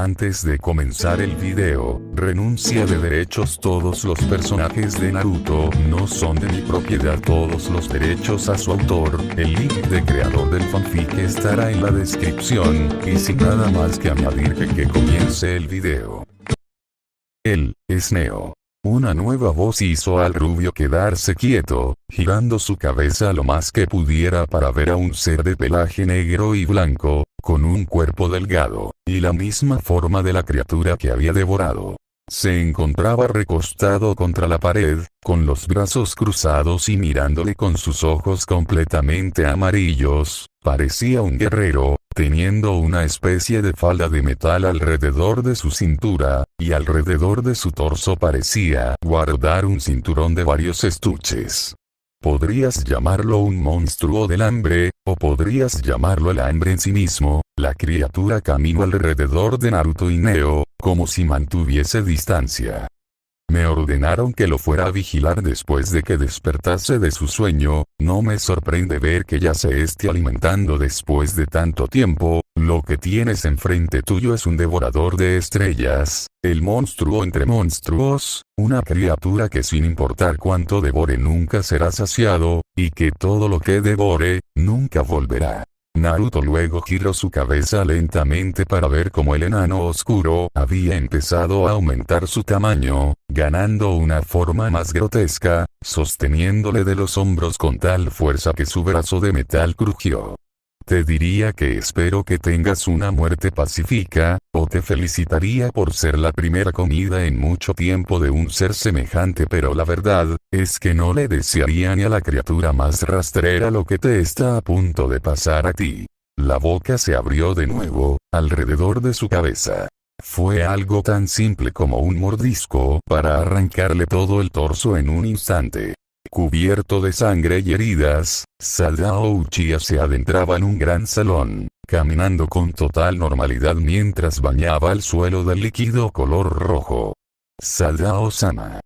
Antes de comenzar el video, renuncia de derechos. Todos los personajes de Naruto no son de mi propiedad. Todos los derechos a su autor. El link de creador del fanfic estará en la descripción, y sin nada más que añadir que comience el video. Él es Neo. Una nueva voz hizo al rubio quedarse quieto, girando su cabeza lo más que pudiera para ver a un ser de pelaje negro y blanco, con un cuerpo delgado, y la misma forma de la criatura que había devorado. Se encontraba recostado contra la pared, con los brazos cruzados y mirándole con sus ojos completamente amarillos. Parecía un guerrero, teniendo una especie de falda de metal alrededor de su cintura, y alrededor de su torso parecía guardar un cinturón de varios estuches. Podrías llamarlo un monstruo del hambre, o podrías llamarlo el hambre en sí mismo. La criatura caminó alrededor de Naruto y Neo, como si mantuviese distancia. Me ordenaron que lo fuera a vigilar después de que despertase de su sueño. No me sorprende ver que ya se esté alimentando después de tanto tiempo. Lo que tienes enfrente tuyo es un devorador de estrellas, el monstruo entre monstruos, una criatura que sin importar cuánto devore nunca será saciado, y que todo lo que devore, nunca volverá. Naruto luego giró su cabeza lentamente para ver cómo el enano oscuro había empezado a aumentar su tamaño, ganando una forma más grotesca, sosteniéndole de los hombros con tal fuerza que su brazo de metal crujió. Te diría que espero que tengas una muerte pacífica, o te felicitaría por ser la primera comida en mucho tiempo de un ser semejante, pero la verdad, es que no le desearía ni a la criatura más rastrera lo que te está a punto de pasar a ti. La boca se abrió de nuevo, alrededor de su cabeza. Fue algo tan simple como un mordisco para arrancarle todo el torso en un instante. Cubierto de sangre y heridas, Sadao Uchiha se adentraba en un gran salón, caminando con total normalidad mientras bañaba el suelo de líquido color rojo. Sadao-sama.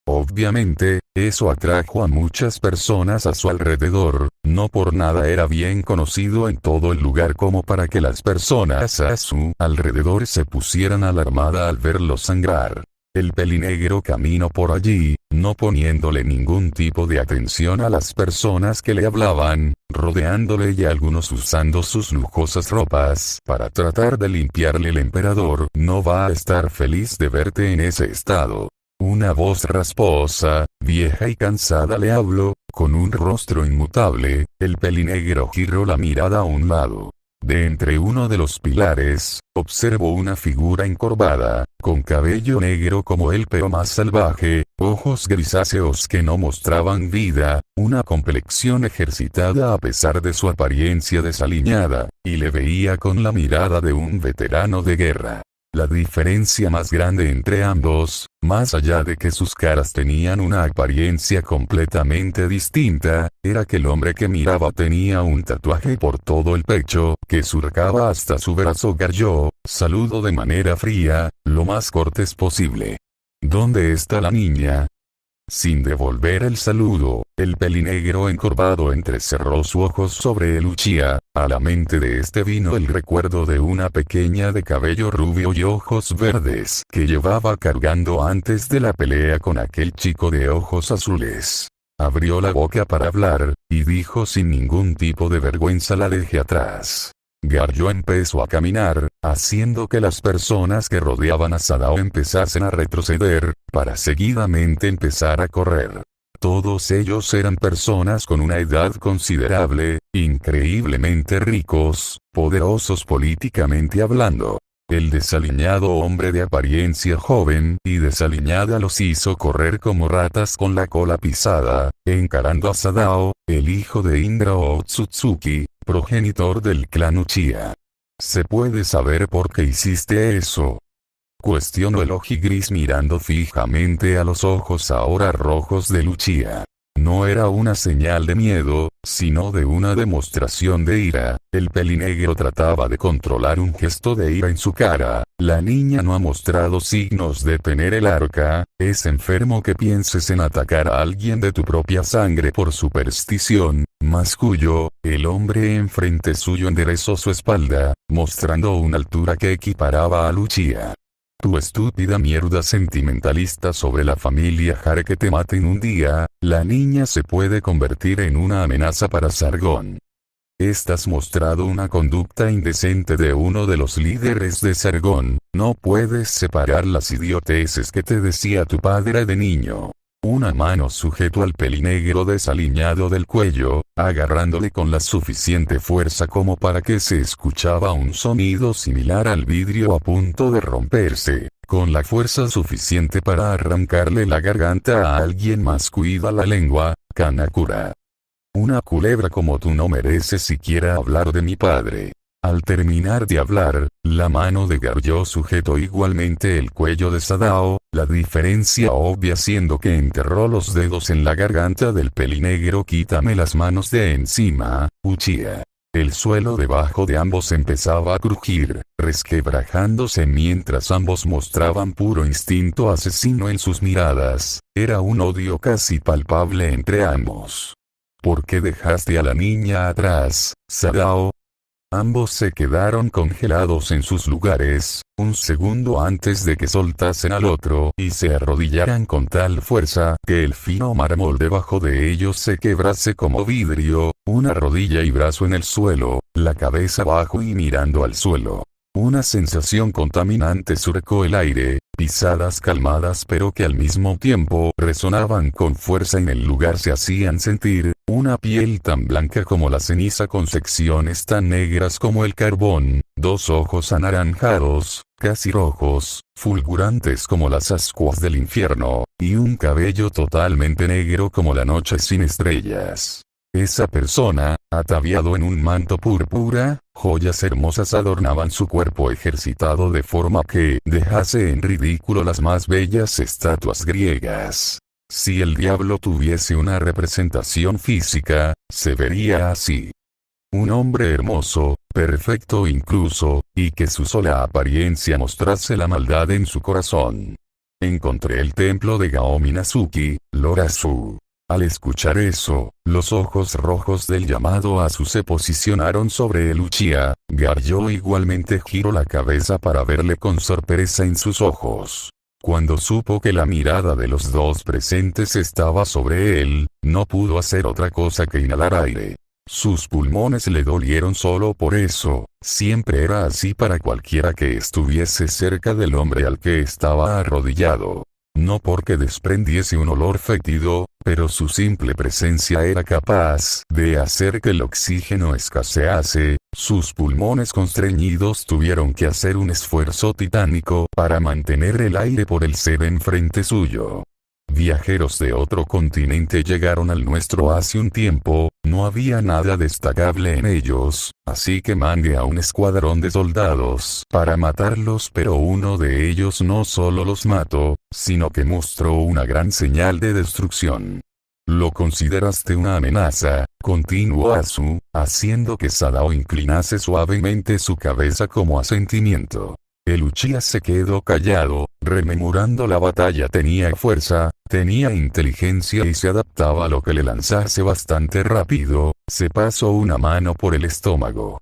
Obviamente, eso atrajo a muchas personas a su alrededor. No por nada era bien conocido en todo el lugar como para que las personas a su alrededor se pusieran alarmada al verlo sangrar. El pelinegro caminó por allí, no poniéndole ningún tipo de atención a las personas que le hablaban, rodeándole y algunos usando sus lujosas ropas para tratar de limpiarle. El emperador no va a estar feliz de verte en ese estado. Una voz rasposa, vieja y cansada le habló, con un rostro inmutable. El pelinegro giró la mirada a un lado. De entre uno de los pilares, observó una figura encorvada, con cabello negro como el pero más salvaje, ojos grisáceos que no mostraban vida, una complexión ejercitada a pesar de su apariencia desaliñada, y le veía con la mirada de un veterano de guerra. La diferencia más grande entre ambos, más allá de que sus caras tenían una apariencia completamente distinta, era que el hombre que miraba tenía un tatuaje por todo el pecho, que surcaba hasta su brazo gallo. Saludó de manera fría, lo más cortés posible. ¿Dónde está la niña? Sin devolver el saludo, el pelinegro encorvado entrecerró sus ojos sobre el Uchiha. A la mente de este vino el recuerdo de una pequeña de cabello rubio y ojos verdes que llevaba cargando antes de la pelea con aquel chico de ojos azules. Abrió la boca para hablar, y dijo sin ningún tipo de vergüenza: la dejé atrás. Garyo empezó a caminar, haciendo que las personas que rodeaban a Sadao empezasen a retroceder, para seguidamente empezar a correr. Todos ellos eran personas con una edad considerable, increíblemente ricos, poderosos políticamente hablando. El desaliñado hombre de apariencia joven y desaliñada los hizo correr como ratas con la cola pisada, encarando a Sadao, el hijo de Indra Otsutsuki, progenitor del clan Uchiha. ¿Se puede saber por qué hiciste eso?, cuestionó el ojigris mirando fijamente a los ojos ahora rojos de Uchiha. No era una señal de miedo, sino de una demostración de ira. El pelinegro trataba de controlar un gesto de ira en su cara. La niña no ha mostrado signos de tener el arca. Es enfermo que pienses en atacar a alguien de tu propia sangre por superstición. Masculló. El hombre enfrente suyo enderezó su espalda, mostrando una altura que equiparaba a Lucia. Tu estúpida mierda sentimentalista sobre la familia Hare que te maten un día, la niña se puede convertir en una amenaza para Sargón. Estás mostrado una conducta indecente de uno de los líderes de Sargón, no puedes separar las idioteces que te decía tu padre de niño. Una mano sujetó al pelinegro desaliñado del cuello, agarrándole con la suficiente fuerza como para que se escuchaba un sonido similar al vidrio a punto de romperse, con la fuerza suficiente para arrancarle la garganta a alguien más. Cuida la lengua, Kanakura. Una culebra como tú no merece siquiera hablar de mi padre. Al terminar de hablar, la mano de Garyo sujetó igualmente el cuello de Sadao, la diferencia obvia siendo que enterró los dedos en la garganta del pelinegro. Quítame las manos de encima, Uchiha. El suelo debajo de ambos empezaba a crujir, resquebrajándose mientras ambos mostraban puro instinto asesino en sus miradas. Era un odio casi palpable entre ambos. ¿Por qué dejaste a la niña atrás, Sadao? Ambos se quedaron congelados en sus lugares, un segundo antes de que soltasen al otro y se arrodillaran con tal fuerza que el fino mármol debajo de ellos se quebrase como vidrio, una rodilla y brazo en el suelo, la cabeza abajo y mirando al suelo. Una sensación contaminante surcó el aire, pisadas calmadas pero que al mismo tiempo resonaban con fuerza en el lugar se hacían sentir, una piel tan blanca como la ceniza con secciones tan negras como el carbón, dos ojos anaranjados, casi rojos, fulgurantes como las ascuas del infierno, y un cabello totalmente negro como la noche sin estrellas. Esa persona, ataviado en un manto púrpura, joyas hermosas adornaban su cuerpo ejercitado de forma que dejase en ridículo las más bellas estatuas griegas. Si el diablo tuviese una representación física, se vería así. Un hombre hermoso, perfecto incluso, y que su sola apariencia mostrase la maldad en su corazón. Encontré el templo de Gao Minazuki, Lorazu. Al escuchar eso, los ojos rojos del llamado Asu se posicionaron sobre el Uchiha. Garyo igualmente giró la cabeza para verle con sorpresa en sus ojos. Cuando supo que la mirada de los dos presentes estaba sobre él, no pudo hacer otra cosa que inhalar aire. Sus pulmones le dolieron solo por eso, siempre era así para cualquiera que estuviese cerca del hombre al que estaba arrodillado. No porque desprendiese un olor fétido, pero su simple presencia era capaz de hacer que el oxígeno escasease. Sus pulmones constreñidos tuvieron que hacer un esfuerzo titánico para mantener el aire por el ser enfrente suyo. Viajeros de otro continente llegaron al nuestro hace un tiempo, no había nada destacable en ellos, así que mandé a un escuadrón de soldados para matarlos, pero uno de ellos no solo los mató, sino que mostró una gran señal de destrucción. ¿Lo consideraste una amenaza?, continuó Asu, haciendo que Sadao inclinase suavemente su cabeza como asentimiento. El Uchiha se quedó callado, rememorando la batalla. Tenía fuerza, tenía inteligencia y se adaptaba a lo que le lanzase bastante rápido. Se pasó una mano por el estómago.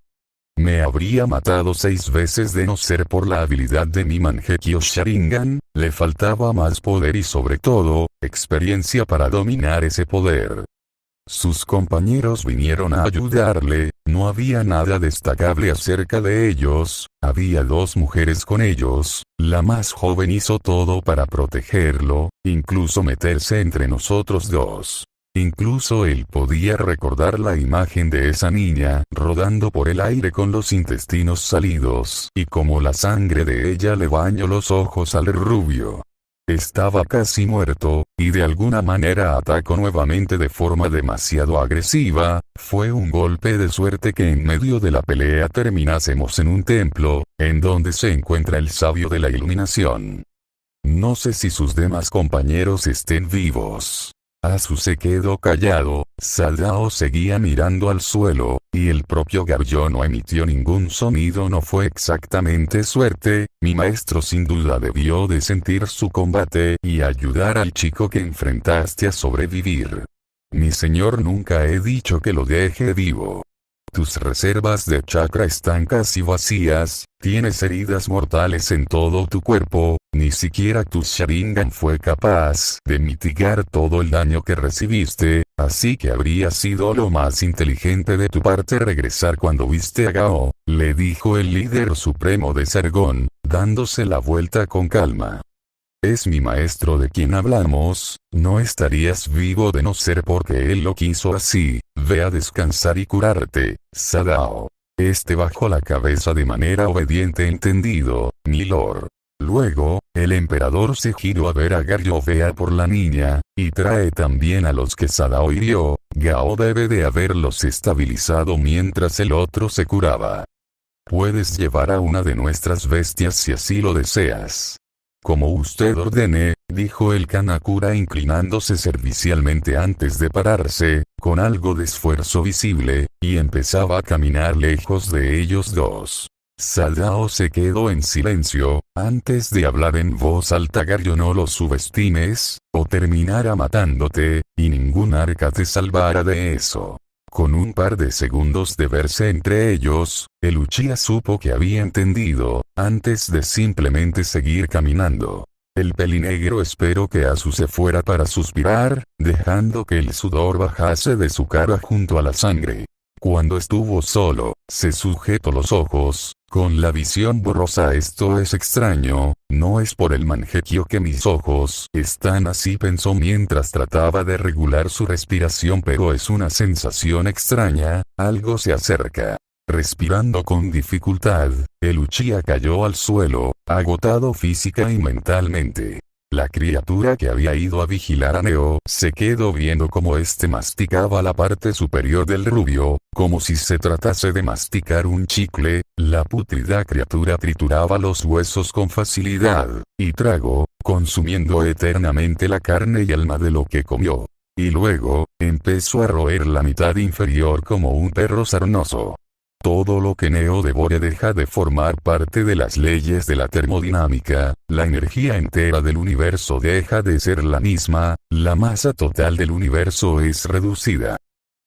Me habría matado 6 veces de no ser por la habilidad de mi Mangekyo Sharingan. Le faltaba más poder y sobre todo, experiencia para dominar ese poder. Sus compañeros vinieron a ayudarle, no había nada destacable acerca de ellos, había 2 mujeres con ellos, la más joven hizo todo para protegerlo, incluso meterse entre nosotros 2. Incluso él podía recordar la imagen de esa niña rodando por el aire con los intestinos salidos, y como la sangre de ella le bañó los ojos al rubio. Estaba casi muerto, y de alguna manera atacó nuevamente de forma demasiado agresiva. Fue un golpe de suerte que en medio de la pelea terminásemos en un templo, en donde se encuentra el sabio de la iluminación. No sé si sus demás compañeros estén vivos. Asu se quedó callado, Sadao seguía mirando al suelo, y el propio Garyo no emitió ningún sonido. No fue exactamente suerte, mi maestro sin duda debió de sentir su combate y ayudar al chico que enfrentaste a sobrevivir. Mi señor, nunca he dicho que lo deje vivo. Tus reservas de chakra están casi vacías, tienes heridas mortales en todo tu cuerpo, ni siquiera tu Sharingan fue capaz de mitigar todo el daño que recibiste, así que habría sido lo más inteligente de tu parte regresar cuando viste a Gao, le dijo el líder supremo de Sargón, dándose la vuelta con calma. Es mi maestro de quien hablamos, no estarías vivo de no ser porque él lo quiso así, ve a descansar y curarte, Sadao. Bajó la cabeza de manera obediente. Entendido, mi lord. Luego, el emperador se giró a ver a Garyo. Vea por la niña, y trae también a los que Sadao hirió, Gao debe de haberlos estabilizado mientras el otro se curaba. Puedes llevar a una de nuestras bestias si así lo deseas. Como usted ordene, dijo el Kanakura inclinándose servicialmente antes de pararse, con algo de esfuerzo visible, y empezaba a caminar lejos de ellos dos. Sadao se quedó en silencio, antes de hablar en voz alta. Garyo, no lo subestimes, o terminará matándote, y ningún arca te salvará de eso. Con un par de segundos de verse entre ellos, el Uchiha supo que había entendido, antes de simplemente seguir caminando. El pelinegro esperó que Asu se fuera para suspirar, dejando que el sudor bajase de su cara junto a la sangre. Cuando estuvo solo, se sujetó los ojos, con la visión borrosa. Esto es extraño, no es por el mangekyō que mis ojos están así, pensó mientras trataba de regular su respiración, pero es una sensación extraña, algo se acerca. Respirando con dificultad, el Uchiha cayó al suelo, agotado física y mentalmente. La criatura que había ido a vigilar a Neo se quedó viendo cómo masticaba la parte superior del rubio, como si se tratase de masticar un chicle. La pútrida criatura trituraba los huesos con facilidad, y tragó, consumiendo eternamente la carne y alma de lo que comió. Y luego, empezó a roer la mitad inferior como un perro sarnoso. Todo lo que Neo devore deja de formar parte de las leyes de la termodinámica, la energía entera del universo deja de ser la misma, la masa total del universo es reducida.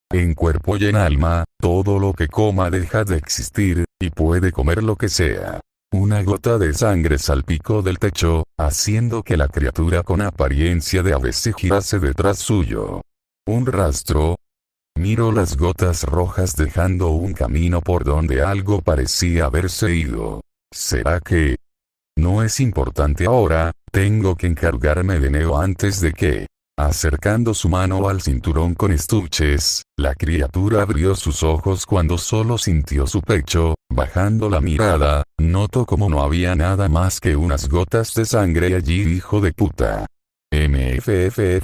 En cuerpo y en alma, todo lo que coma deja de existir, y puede comer lo que sea. Una gota de sangre salpicó del techo, haciendo que la criatura con apariencia de ave se girase detrás suyo. Un rastro. Miró las gotas rojas dejando un camino por donde algo parecía haberse ido. ¿Será que? No es importante ahora, tengo que encargarme de Neo antes de que... Acercando su mano al cinturón con estuches, la criatura abrió sus ojos cuando solo sintió su pecho. Bajando la mirada, notó como no había nada más que unas gotas de sangre allí. Hijo de puta. MFFFGHHH.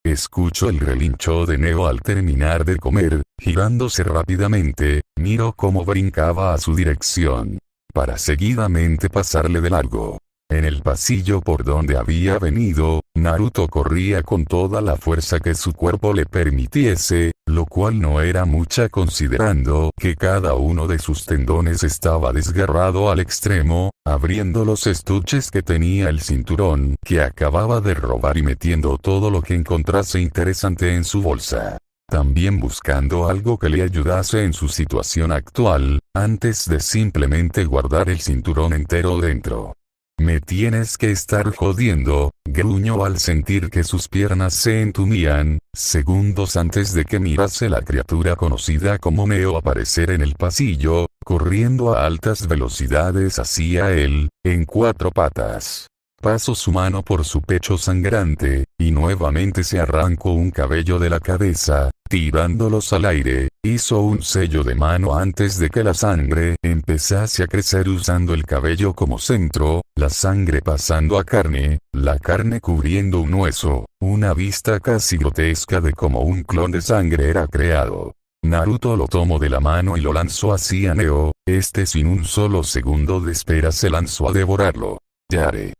Escuchó el relincho de Neo al terminar de comer, girándose rápidamente, miró cómo brincaba a su dirección, para seguidamente pasarle de largo. En el pasillo por donde había venido, Naruto corría con toda la fuerza que su cuerpo le permitiese, lo cual no era mucha considerando que cada uno de sus tendones estaba desgarrado al extremo, abriendo los estuches que tenía el cinturón que acababa de robar y metiendo todo lo que encontrase interesante en su bolsa. También buscando algo que le ayudase en su situación actual, antes de simplemente guardar el cinturón entero dentro. Me tienes que estar jodiendo, gruñó al sentir que sus piernas se entumían, segundos antes de que mirase la criatura conocida como Neo aparecer en el pasillo, corriendo a altas velocidades hacia él, en 4 patas. Pasó su mano por su pecho sangrante, y nuevamente se arrancó un cabello de la cabeza, tirándolos al aire, hizo un sello de mano antes de que la sangre empezase a crecer usando el cabello como centro, la sangre pasando a carne, la carne cubriendo un hueso, una vista casi grotesca de cómo un clon de sangre era creado. Naruto lo tomó de la mano y lo lanzó hacia Neo, sin un solo segundo de espera se lanzó a devorarlo. Yare.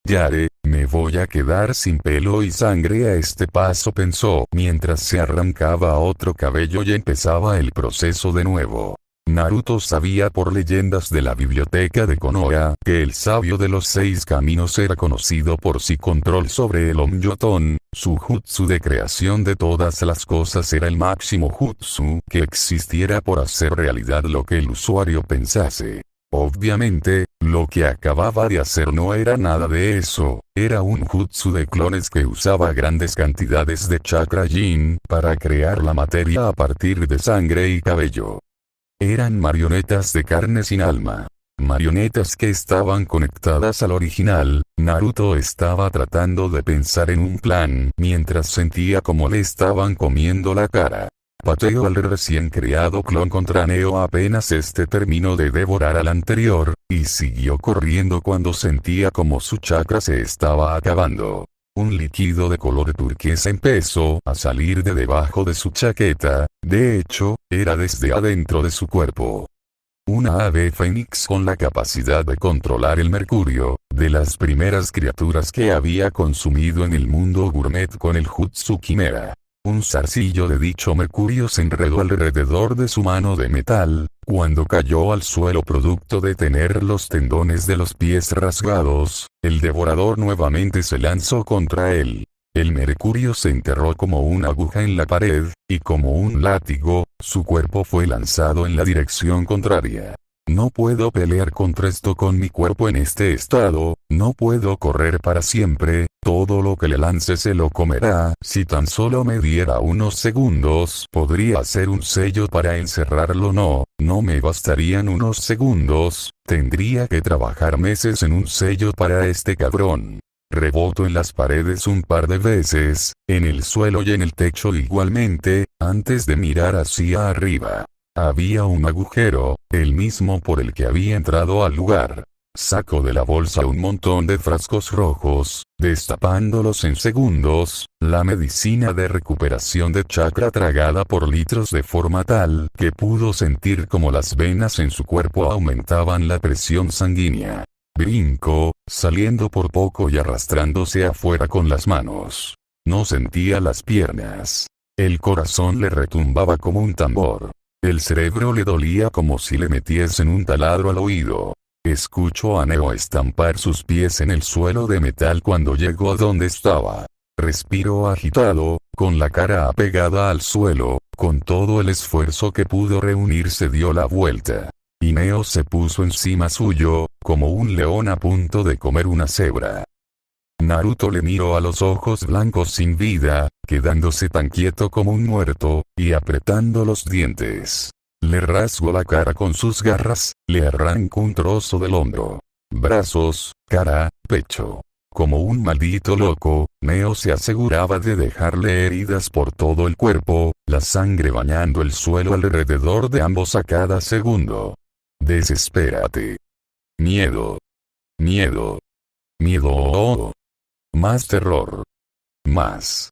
Yare, me voy a quedar sin pelo y sangre a este paso, pensó mientras se arrancaba otro cabello y empezaba el proceso de nuevo. Naruto sabía por leyendas de la biblioteca de Konoha que el sabio de los 6 caminos era conocido por su control sobre el Onyoton. Su jutsu de creación de todas las cosas era el máximo jutsu que existiera por hacer realidad lo que el usuario pensase. Obviamente, lo que acababa de hacer no era nada de eso, era un jutsu de clones que usaba grandes cantidades de chakra Jin para crear la materia a partir de sangre y cabello. Eran marionetas de carne sin alma. Marionetas que estaban conectadas al original. Naruto estaba tratando de pensar en un plan mientras sentía como le estaban comiendo la cara. Pateó al recién creado clon contra Neo apenas este terminó de devorar al anterior, y siguió corriendo cuando sentía como su chakra se estaba acabando. Un líquido de color turquesa empezó a salir de debajo de su chaqueta, de hecho, era desde adentro de su cuerpo. Una ave fénix con la capacidad de controlar el mercurio, de las primeras criaturas que había consumido en el mundo gourmet con el jutsu quimera. Un zarcillo de dicho mercurio se enredó alrededor de su mano de metal, cuando cayó al suelo producto de tener los tendones de los pies rasgados, el devorador nuevamente se lanzó contra él. El mercurio se enterró como una aguja en la pared, y como un látigo, su cuerpo fue lanzado en la dirección contraria. No puedo pelear contra esto con mi cuerpo en este estado, no puedo correr para siempre, todo lo que le lance se lo comerá. Si tan solo me diera unos segundos, podría hacer un sello para encerrarlo. No me bastarían unos segundos, tendría que trabajar meses en un sello para este cabrón. Reboto en las paredes un par de veces, en el suelo y en el techo igualmente, antes de mirar hacia arriba. Había un agujero, el mismo por el que había entrado al lugar. Saco de la bolsa un montón de frascos rojos, destapándolos en segundos, la medicina de recuperación de chakra tragada por litros de forma tal que pudo sentir como las venas en su cuerpo aumentaban la presión sanguínea. Brinco, saliendo por poco y arrastrándose afuera con las manos. No sentía las piernas. El corazón le retumbaba como un tambor. El cerebro le dolía como si le metiesen un taladro al oído. Escuchó a Neo estampar sus pies en el suelo de metal cuando llegó a donde estaba. Respiró agitado, con la cara apegada al suelo, con todo el esfuerzo que pudo reunir se dio la vuelta. Y Neo se puso encima suyo, como un león a punto de comer una cebra. Naruto le miró a los ojos blancos sin vida, quedándose tan quieto como un muerto, y apretando los dientes. Le rasgó la cara con sus garras, le arrancó un trozo del hombro. Brazos, cara, pecho. Como un maldito loco, Neo se aseguraba de dejarle heridas por todo el cuerpo, la sangre bañando el suelo alrededor de ambos a cada segundo. Desespérate. Miedo. Miedo. Miedo. Más terror. Más.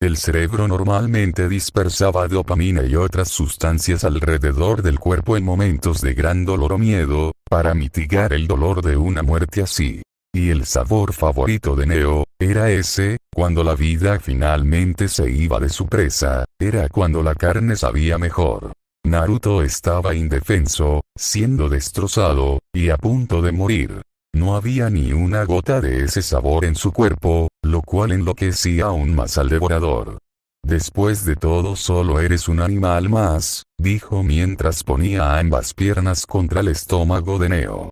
El cerebro normalmente dispersaba dopamina y otras sustancias alrededor del cuerpo en momentos de gran dolor o miedo, para mitigar el dolor de una muerte así. Y el sabor favorito de Neo, era ese, cuando la vida finalmente se iba de su presa, era cuando la carne sabía mejor. Naruto estaba indefenso, siendo destrozado, y a punto de morir. No había ni una gota de ese sabor en su cuerpo, lo cual enloquecía aún más al devorador. Después de todo solo eres un animal más, dijo mientras ponía ambas piernas contra el estómago de Neo.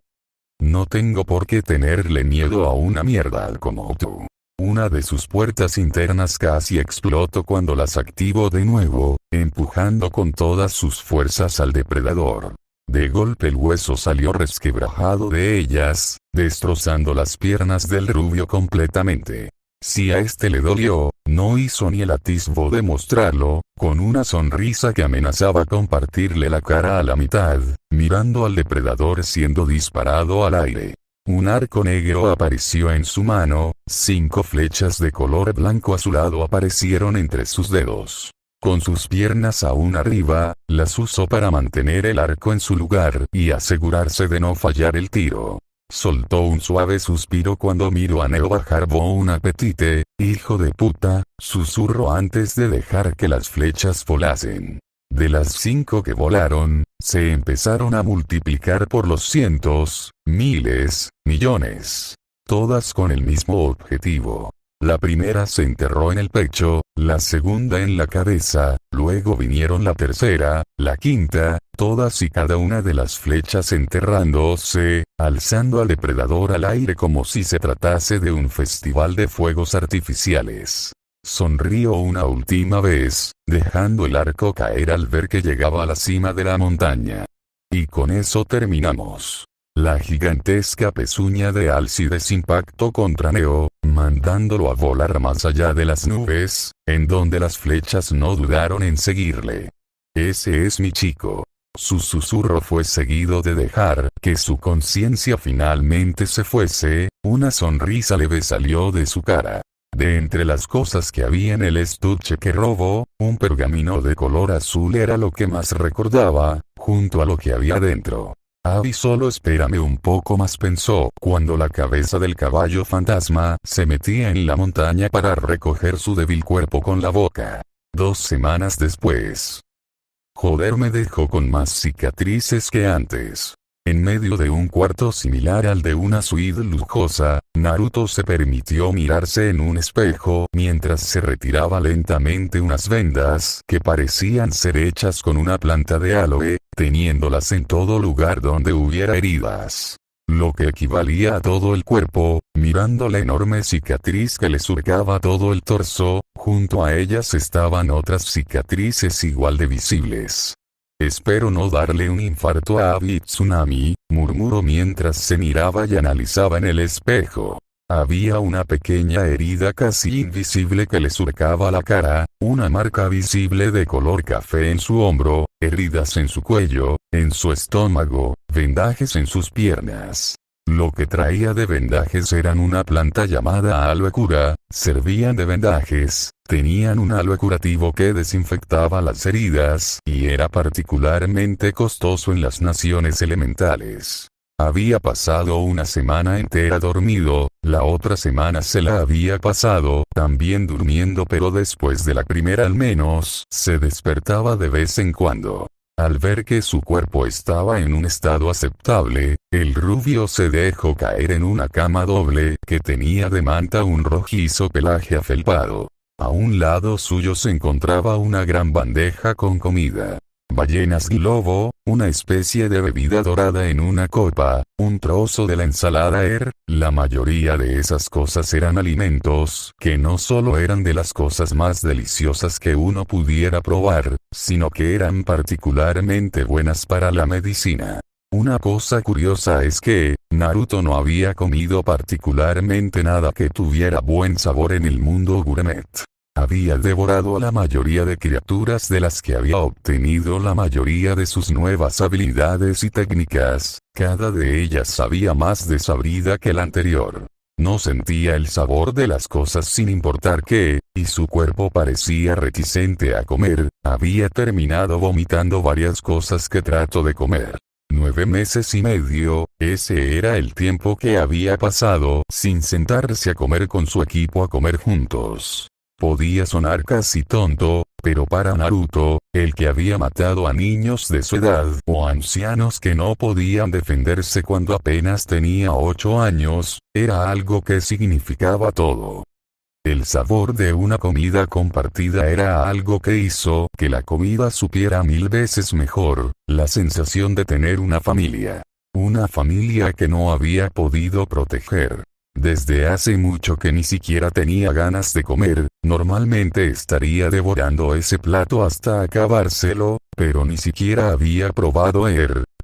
No tengo por qué tenerle miedo a una mierda como tú. Una de sus puertas internas casi explotó cuando las activó de nuevo, empujando con todas sus fuerzas al depredador. De golpe el hueso salió resquebrajado de ellas, destrozando las piernas del rubio completamente. Si a este le dolió, no hizo ni el atisbo de mostrarlo, con una sonrisa que amenazaba con partirle la cara a la mitad, mirando al depredador siendo disparado al aire. Un arco negro apareció en su mano, 5 flechas de color blanco azulado aparecieron entre sus dedos. Con sus piernas aún arriba, las usó para mantener el arco en su lugar y asegurarse de no fallar el tiro. Soltó un suave suspiro cuando miró a Neo bajar. Bon apetite, hijo de puta, susurró antes de dejar que las flechas volasen. De las 5 que volaron, se empezaron a multiplicar por los cientos, miles, millones. Todas con el mismo objetivo. La primera se enterró en el pecho, la segunda en la cabeza, luego vinieron la tercera, la quinta, todas y cada una de las flechas enterrándose, alzando al depredador al aire como si se tratase de un festival de fuegos artificiales. Sonrió una última vez, dejando el arco caer al ver que llegaba a la cima de la montaña. Y con eso terminamos. La gigantesca pezuña de Alcides impactó contra Neo, mandándolo a volar más allá de las nubes, en donde las flechas no dudaron en seguirle. Ese es mi chico. Su susurro fue seguido de dejar que su conciencia finalmente se fuese, una sonrisa leve salió de su cara. De entre las cosas que había en el estuche que robó, un pergamino de color azul era lo que más recordaba, junto a lo que había dentro. Abby, solo espérame un poco más, pensó, cuando la cabeza del caballo fantasma se metía en la montaña para recoger su débil cuerpo con la boca. 2 semanas después. Joder, me dejó con más cicatrices que antes. En medio de un cuarto similar al de una suite lujosa, Naruto se permitió mirarse en un espejo mientras se retiraba lentamente unas vendas que parecían ser hechas con una planta de aloe, teniéndolas en todo lugar donde hubiera heridas. Lo que equivalía a todo el cuerpo, mirando la enorme cicatriz que le surcaba todo el torso, junto a ellas estaban otras cicatrices igual de visibles. Espero no darle un infarto a Abby Tsunami, murmuró mientras se miraba y analizaba en el espejo. Había una pequeña herida casi invisible que le surcaba la cara, una marca visible de color café en su hombro, heridas en su cuello, en su estómago, vendajes en sus piernas. Lo que traía de vendajes eran una planta llamada aloe cura, servían de vendajes, tenían un aloe curativo que desinfectaba las heridas, y era particularmente costoso en las naciones elementales. Había pasado una semana entera dormido, la otra semana se la había pasado también durmiendo, pero después de la primera al menos, se despertaba de vez en cuando. Al ver que su cuerpo estaba en un estado aceptable, el rubio se dejó caer en una cama doble que tenía de manta un rojizo pelaje afelpado. A un lado suyo se encontraba una gran bandeja con comida. Ballenas globo, una especie de bebida dorada en una copa, un trozo de la ensalada la mayoría de esas cosas eran alimentos que no solo eran de las cosas más deliciosas que uno pudiera probar, sino que eran particularmente buenas para la medicina. Una cosa curiosa es que, Naruto no había comido particularmente nada que tuviera buen sabor en el mundo gourmet. Había devorado a la mayoría de criaturas de las que había obtenido la mayoría de sus nuevas habilidades y técnicas, cada de ellas sabía más desabrida que la anterior. No sentía el sabor de las cosas sin importar qué, y su cuerpo parecía reticente a comer, había terminado vomitando varias cosas que trató de comer. 9 meses y medio, ese era el tiempo que había pasado sin sentarse a comer con su equipo a comer juntos. Podía sonar casi tonto, pero para Naruto, el que había matado a niños de su edad o ancianos que no podían defenderse cuando apenas tenía 8 años, era algo que significaba todo. El sabor de una comida compartida era algo que hizo que la comida supiera 1000 veces mejor, la sensación de tener una familia. Una familia que no había podido proteger. Desde hace mucho que ni siquiera tenía ganas de comer, normalmente estaría devorando ese plato hasta acabárselo, pero ni siquiera había probado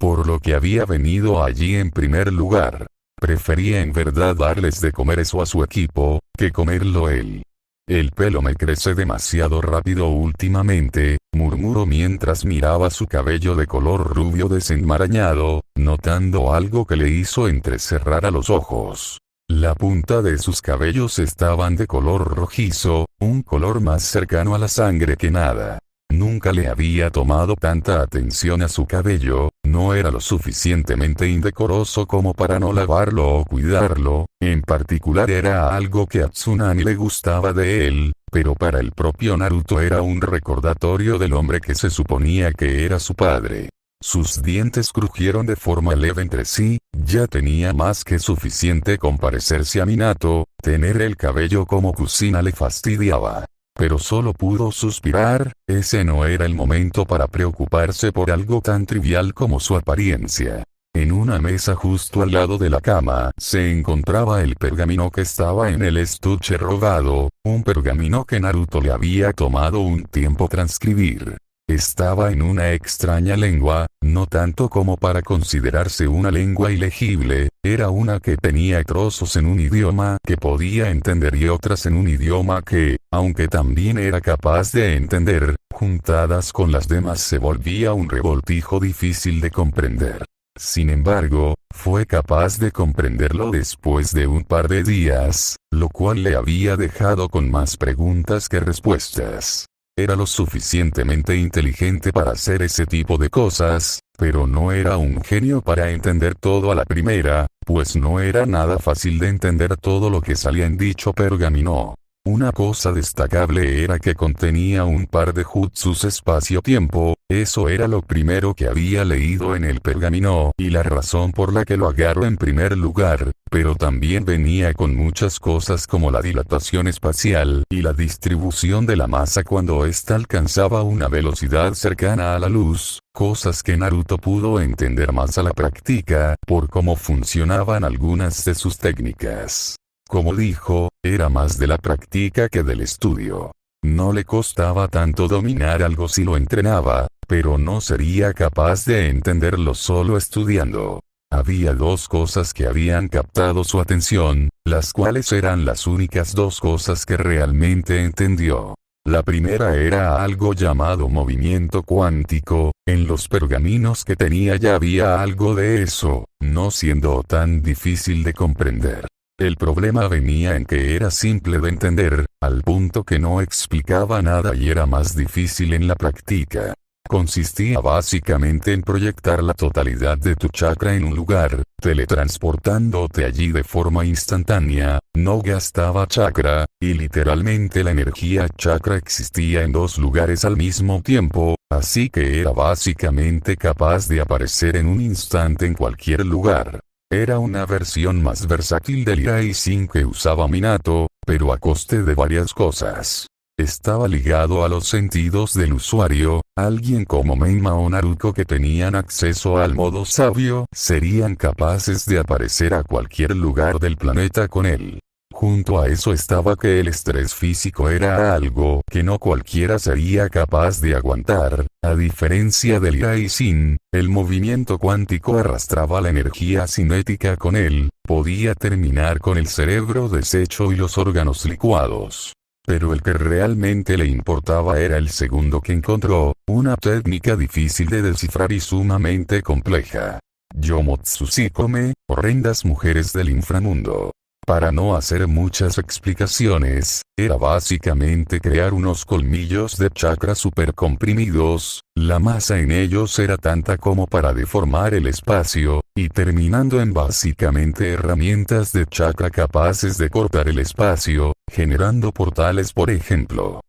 por lo que había venido allí en primer lugar. Prefería en verdad darles de comer eso a su equipo, que comerlo él. El pelo me crece demasiado rápido últimamente, murmuró mientras miraba su cabello de color rubio desenmarañado, notando algo que le hizo entrecerrar los ojos. La punta de sus cabellos estaban de color rojizo, un color más cercano a la sangre que nada. Nunca le había tomado tanta atención a su cabello, no era lo suficientemente indecoroso como para no lavarlo o cuidarlo, en particular era algo que a Tsunade le gustaba de él, pero para el propio Naruto era un recordatorio del hombre que se suponía que era su padre. Sus dientes crujieron de forma leve entre sí, ya tenía más que suficiente con parecerse a Minato, tener el cabello como Kushina le fastidiaba. Pero solo pudo suspirar, ese no era el momento para preocuparse por algo tan trivial como su apariencia. En una mesa justo al lado de la cama se encontraba el pergamino que estaba en el estuche robado, un pergamino que Naruto le había tomado un tiempo transcribir. Estaba en una extraña lengua, no tanto como para considerarse una lengua ilegible, era una que tenía trozos en un idioma que podía entender y otras en un idioma que, aunque también era capaz de entender, juntadas con las demás se volvía un revoltijo difícil de comprender. Sin embargo, fue capaz de comprenderlo después de un par de días, lo cual le había dejado con más preguntas que respuestas. Era lo suficientemente inteligente para hacer ese tipo de cosas, pero no era un genio para entender todo a la primera, pues no era nada fácil de entender todo lo que salía en dicho pergamino. Una cosa destacable era que contenía un par de jutsus espacio-tiempo, eso era lo primero que había leído en el pergamino y la razón por la que lo agarró en primer lugar, pero también venía con muchas cosas como la dilatación espacial y la distribución de la masa cuando ésta alcanzaba una velocidad cercana a la luz, cosas que Naruto pudo entender más a la práctica, por cómo funcionaban algunas de sus técnicas. Como dijo, era más de la práctica que del estudio. No le costaba tanto dominar algo si lo entrenaba, pero no sería capaz de entenderlo solo estudiando. Había dos cosas que habían captado su atención, las cuales eran las únicas dos cosas que realmente entendió. La primera era algo llamado movimiento cuántico, en los pergaminos que tenía ya había algo de eso, no siendo tan difícil de comprender. El problema venía en que era simple de entender, al punto que no explicaba nada y era más difícil en la práctica. Consistía básicamente en proyectar la totalidad de tu chakra en un lugar, teletransportándote allí de forma instantánea, no gastaba chakra, y literalmente la energía chakra existía en dos lugares al mismo tiempo, así que era básicamente capaz de aparecer en un instante en cualquier lugar. Era una versión más versátil del Raijin que usaba Minato, pero a coste de varias cosas. Estaba ligado a los sentidos del usuario, alguien como Menma o Naruto que tenían acceso al modo sabio serían capaces de aparecer a cualquier lugar del planeta con él. Junto a eso estaba que el estrés físico era algo que no cualquiera sería capaz de aguantar, a diferencia del Raijin, el movimiento cuántico arrastraba la energía cinética con él, podía terminar con el cerebro deshecho y los órganos licuados. Pero el que realmente le importaba era el segundo que encontró, una técnica difícil de descifrar y sumamente compleja. Yomotsushikome, horrendas mujeres del inframundo. Para no hacer muchas explicaciones, era básicamente crear unos colmillos de chakra super comprimidos, la masa en ellos era tanta como para deformar el espacio, y terminando en básicamente herramientas de chakra capaces de cortar el espacio, generando portales por ejemplo.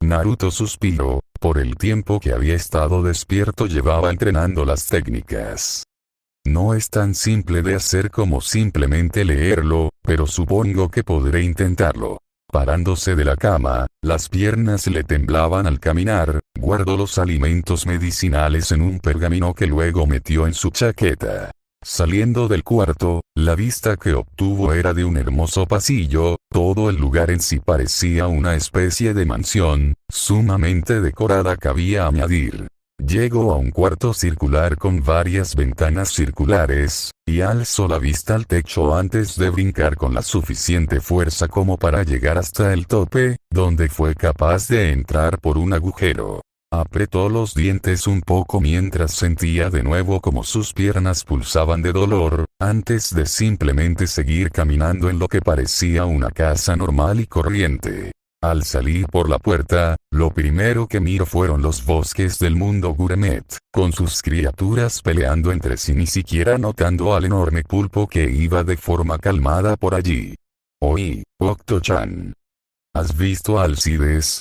Naruto suspiró, por el tiempo que había estado despierto llevaba entrenando las técnicas. No es tan simple de hacer como simplemente leerlo, pero supongo que podré intentarlo. Parándose de la cama, las piernas le temblaban al caminar, guardó los alimentos medicinales en un pergamino que luego metió en su chaqueta. Saliendo del cuarto, la vista que obtuvo era de un hermoso pasillo, todo el lugar en sí parecía una especie de mansión, sumamente decorada cabía añadir. Llegó a un cuarto circular con varias ventanas circulares, y alzó la vista al techo antes de brincar con la suficiente fuerza como para llegar hasta el tope, donde fue capaz de entrar por un agujero. Apretó los dientes un poco mientras sentía de nuevo como sus piernas pulsaban de dolor, antes de simplemente seguir caminando en lo que parecía una casa normal y corriente. Al salir por la puerta, lo primero que miró fueron los bosques del mundo gourmet, con sus criaturas peleando entre sí, ni siquiera notando al enorme pulpo que iba de forma calmada por allí. «Oí, Octo-chan. ¿Has visto a Alcides?»,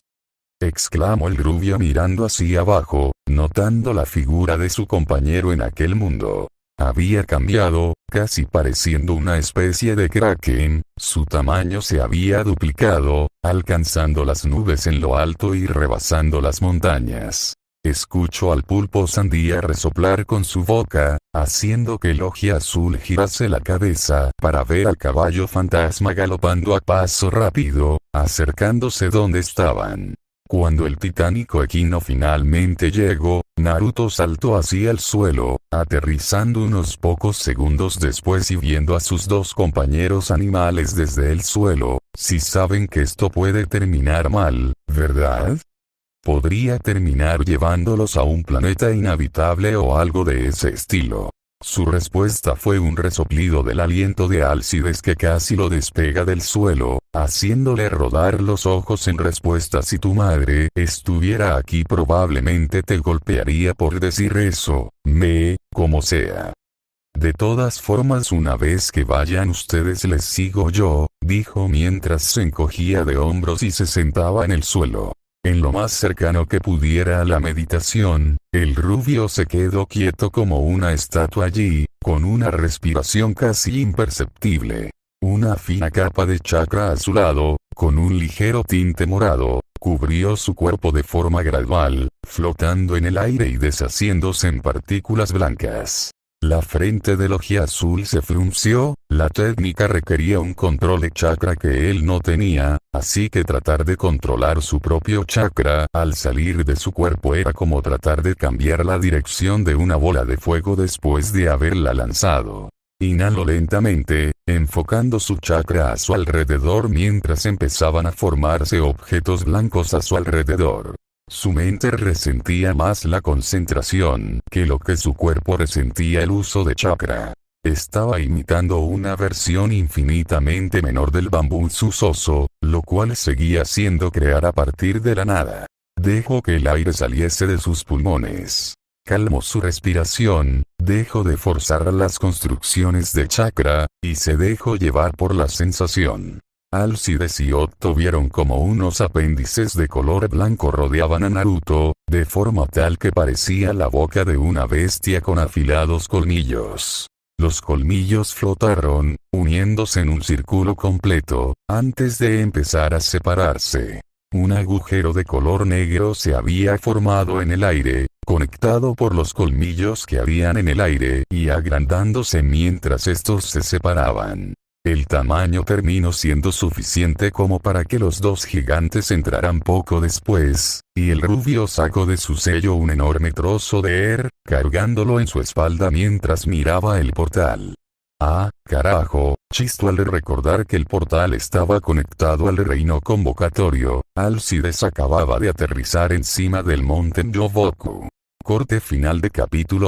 exclamó el rubio mirando hacia abajo, notando la figura de su compañero en aquel mundo. Había cambiado, casi pareciendo una especie de kraken, su tamaño se había duplicado, alcanzando las nubes en lo alto y rebasando las montañas. Escuchó al pulpo sandía resoplar con su boca, haciendo que el ojo azul girase la cabeza para ver al caballo fantasma galopando a paso rápido, acercándose donde estaban. Cuando el titánico equino finalmente llegó, Naruto saltó hacia el suelo, aterrizando unos pocos segundos después y viendo a sus dos compañeros animales desde el suelo. Si saben que esto puede terminar mal, ¿verdad? Podría terminar llevándolos a un planeta inhabitable o algo de ese estilo. Su respuesta fue un resoplido del aliento de Alcides que casi lo despega del suelo, haciéndole rodar los ojos en respuesta. Si tu madre estuviera aquí probablemente te golpearía por decir eso, como sea. De todas formas, una vez que vayan ustedes les sigo yo, dijo mientras se encogía de hombros y se sentaba en el suelo. En lo más cercano que pudiera a la meditación, el rubio se quedó quieto como una estatua allí, con una respiración casi imperceptible. Una fina capa de chakra azulado, con un ligero tinte morado, cubrió su cuerpo de forma gradual, flotando en el aire y deshaciéndose en partículas blancas. La frente del ojo azul se frunció, la técnica requería un control de chakra que él no tenía, así que tratar de controlar su propio chakra al salir de su cuerpo era como tratar de cambiar la dirección de una bola de fuego después de haberla lanzado. Inhaló lentamente, enfocando su chakra a su alrededor mientras empezaban a formarse objetos blancos a su alrededor. Su mente resentía más la concentración que lo que su cuerpo resentía el uso de chakra. Estaba imitando una versión infinitamente menor del bambú soso, lo cual seguía siendo crear a partir de la nada. Dejó que el aire saliese de sus pulmones. Calmó su respiración, dejó de forzar las construcciones de chakra, y se dejó llevar por la sensación. Alcides y Octo vieron como unos apéndices de color blanco rodeaban a Naruto, de forma tal que parecía la boca de una bestia con afilados colmillos. Los colmillos flotaron, uniéndose en un círculo completo, antes de empezar a separarse. Un agujero de color negro se había formado en el aire, conectado por los colmillos que habían en el aire y agrandándose mientras estos se separaban. El tamaño terminó siendo suficiente como para que los dos gigantes entraran poco después, y el rubio sacó de su sello un enorme trozo de cargándolo en su espalda mientras miraba el portal. Ah, carajo, chistó al recordar que el portal estaba conectado al reino convocatorio. Alcides acababa de aterrizar encima del monte Yoboku. Corte final de capítulo